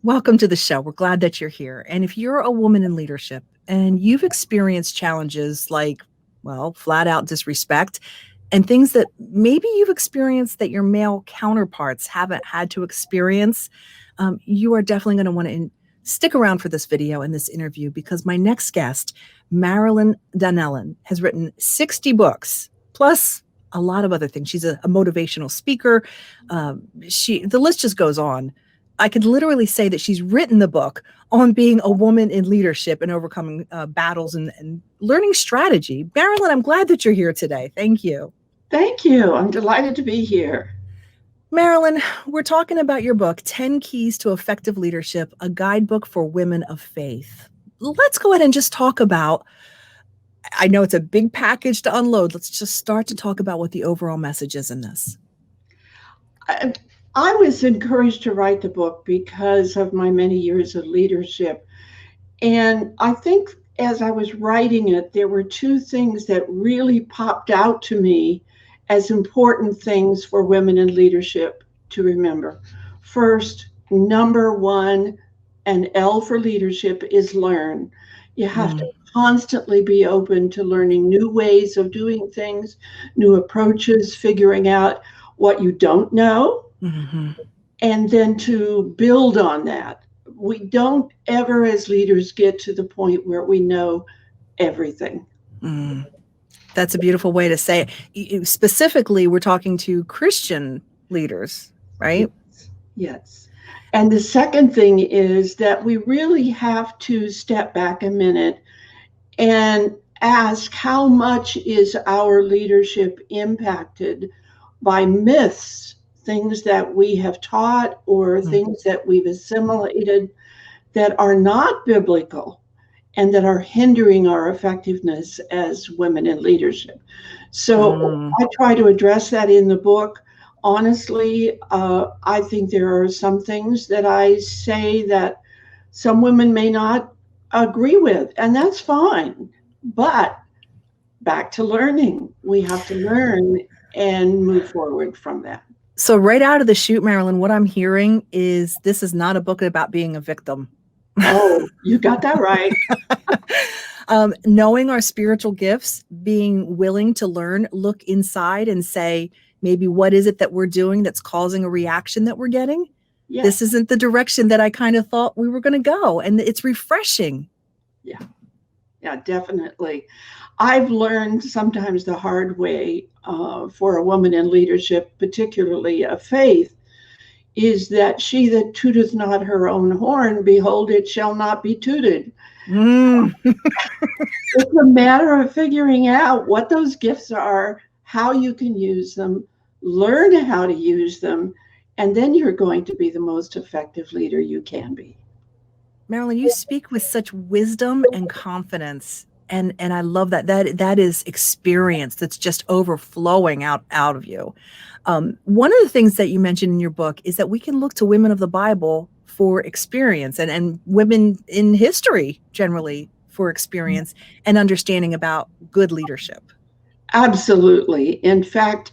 Welcome to the show. We're glad that you're here. And if you're a woman in leadership and you've experienced challenges like, well, flat out disrespect and things that maybe you've experienced that your male counterparts haven't had to experience, you are definitely going to want to stick around for this video and this interview because my next guest, Marilyn Donnellan, has written 60 books plus a lot of other things. She's a motivational speaker. The list just goes on. I could literally say that she's written the book on being a woman in leadership and overcoming battles and learning strategy. Marilyn, I'm glad that you're here today. Thank you. Thank you. I'm delighted to be here. Marilyn, we're talking about your book, 10 Keys to Effective Leadership, a guidebook for women of faith. Let's go ahead and just talk about, I know it's a big package to unload. Let's just start to talk about what the overall message is in this. I was encouraged to write the book because of my many years of leadership. And I think as I was writing it, there were two things that really popped out to me as important things for women in leadership to remember. First, number one, and L for leadership is learn. You have to constantly be open to learning new ways of doing things, new approaches, figuring out what you don't know. Mm-hmm. And then to build on that. We don't ever as leaders get to the point where we know everything. Mm. That's a beautiful way to say it. Specifically, we're talking to Christian leaders, right? Yes. And the second thing is that we really have to step back a minute and ask how much is our leadership impacted by myths, things that we have taught or things that we've assimilated that are not biblical and that are hindering our effectiveness as women in leadership. So I try to address that in the book. Honestly, I think there are some things that I say that some women may not agree with, and that's fine. But back to learning. We have to learn and move forward from that. So right out of the chute, Marilyn, what I'm hearing is this is not a book about being a victim. Oh, you got that right. Knowing our spiritual gifts, being willing to learn, look inside and say, maybe what is it that we're doing that's causing a reaction that we're getting? Yes. This isn't the direction that I kind of thought we were going to go. And it's refreshing. Yeah, definitely. I've learned sometimes the hard way for a woman in leadership, particularly of faith, is that she that tooteth not her own horn, behold, it shall not be tooted. It's a matter of figuring out what those gifts are, how you can use them, learn how to use them, and then you're going to be the most effective leader you can be. Marilyn, you speak with such wisdom and confidence. And I love that. That is experience that's just overflowing out of you. One of the things that you mentioned in your book is that we can look to women of the Bible for experience and women in history generally for experience and understanding about good leadership. Absolutely. In fact,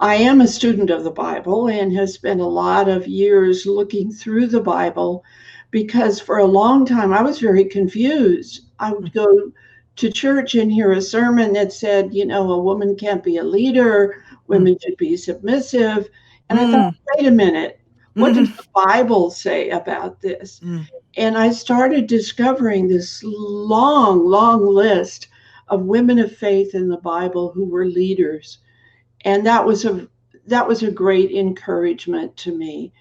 I am a student of the Bible and have spent a lot of years looking through the Bible because for a long time I was very confused. I would go to church and hear a sermon that said, a woman can't be a leader, women should be submissive. And I thought, wait a minute, what does the Bible say about this? And I started discovering this long, long list of women of faith in the Bible who were leaders. And that was a great encouragement to me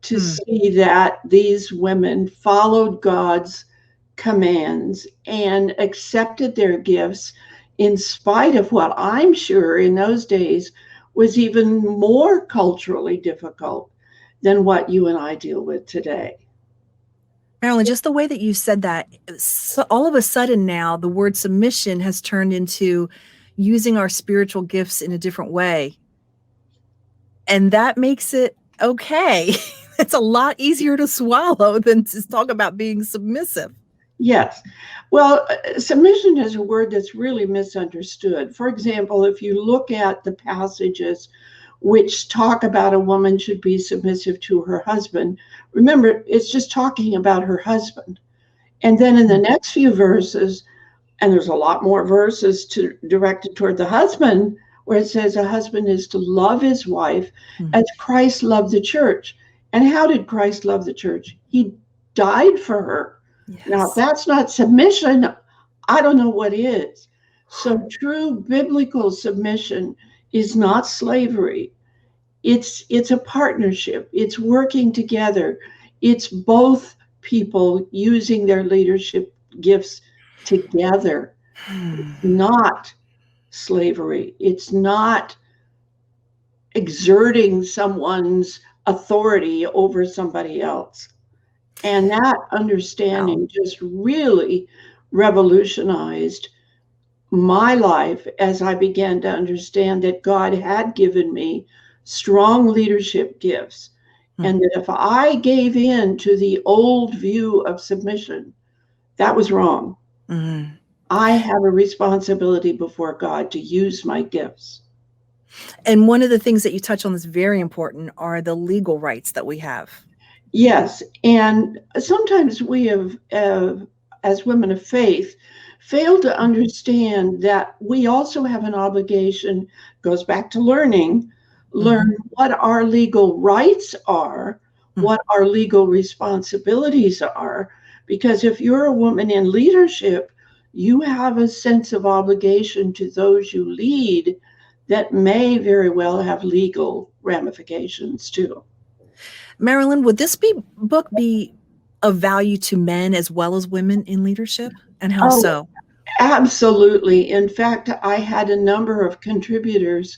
to see that these women followed God's commands and accepted their gifts in spite of what I'm sure in those days was even more culturally difficult than what you and I deal with today. Marilyn, just the way that you said that, so all of a sudden now the word submission has turned into using our spiritual gifts in a different way. And that makes it okay. It's a lot easier to swallow than to talk about being submissive. Yes. Well, submission is a word that's really misunderstood. For example, if you look at the passages which talk about a woman should be submissive to her husband, remember, it's just talking about her husband. And then in the next few verses, and there's a lot more verses directed toward the husband, where it says a husband is to love his wife as Christ loved the church. And how did Christ love the church? He died for her. Yes. Now, if that's not submission, I don't know what is. So true biblical submission is not slavery. It's a partnership. It's working together. It's both people using their leadership gifts together. It's not slavery. It's not exerting someone's authority over somebody else. And that understanding just really revolutionized my life as I began to understand that God had given me strong leadership gifts. And that if I gave in to the old view of submission, that was wrong. I have a responsibility before God to use my gifts. And one of the things that you touch on that's very important are the legal rights that we have. Yes. And sometimes we have, as women of faith, fail to understand that we also have an obligation, goes back to learn what our legal rights are, what our legal responsibilities are. Because if you're a woman in leadership, you have a sense of obligation to those you lead that may very well have legal ramifications too. Marilyn, would this book be of value to men as well as women in leadership? And how so? Absolutely. In fact, I had a number of contributors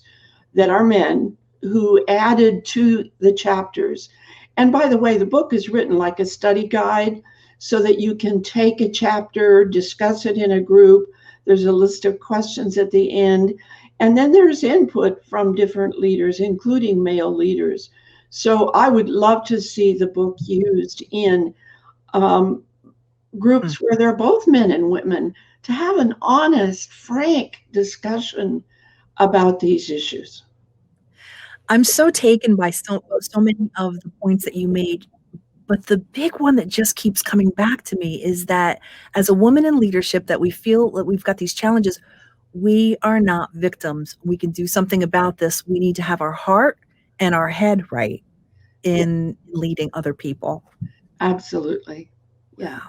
that are men who added to the chapters. And by the way, the book is written like a study guide so that you can take a chapter, discuss it in a group. There's a list of questions at the end. And then there's input from different leaders, including male leaders. So I would love to see the book used in groups where there are both men and women to have an honest, frank discussion about these issues. I'm so taken by so many of the points that you made. But the big one that just keeps coming back to me is that as a woman in leadership, that we feel that we've got these challenges. We are not victims. We can do something about this. We need to have our heart and our head right in leading other people. Absolutely. Yeah.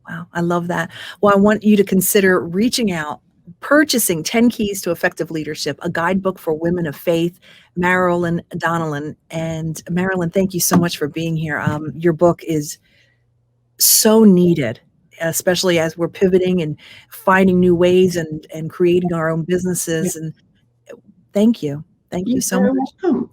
Wow. I love that. Well, I want you to consider reaching out, purchasing 10 Keys to Effective Leadership, a guidebook for women of faith, Marilyn Donnellan. And Marilyn, thank you so much for being here. Your book is so needed, especially as we're pivoting and finding new ways and creating our own businesses. And thank you. Thank you so much. Welcome.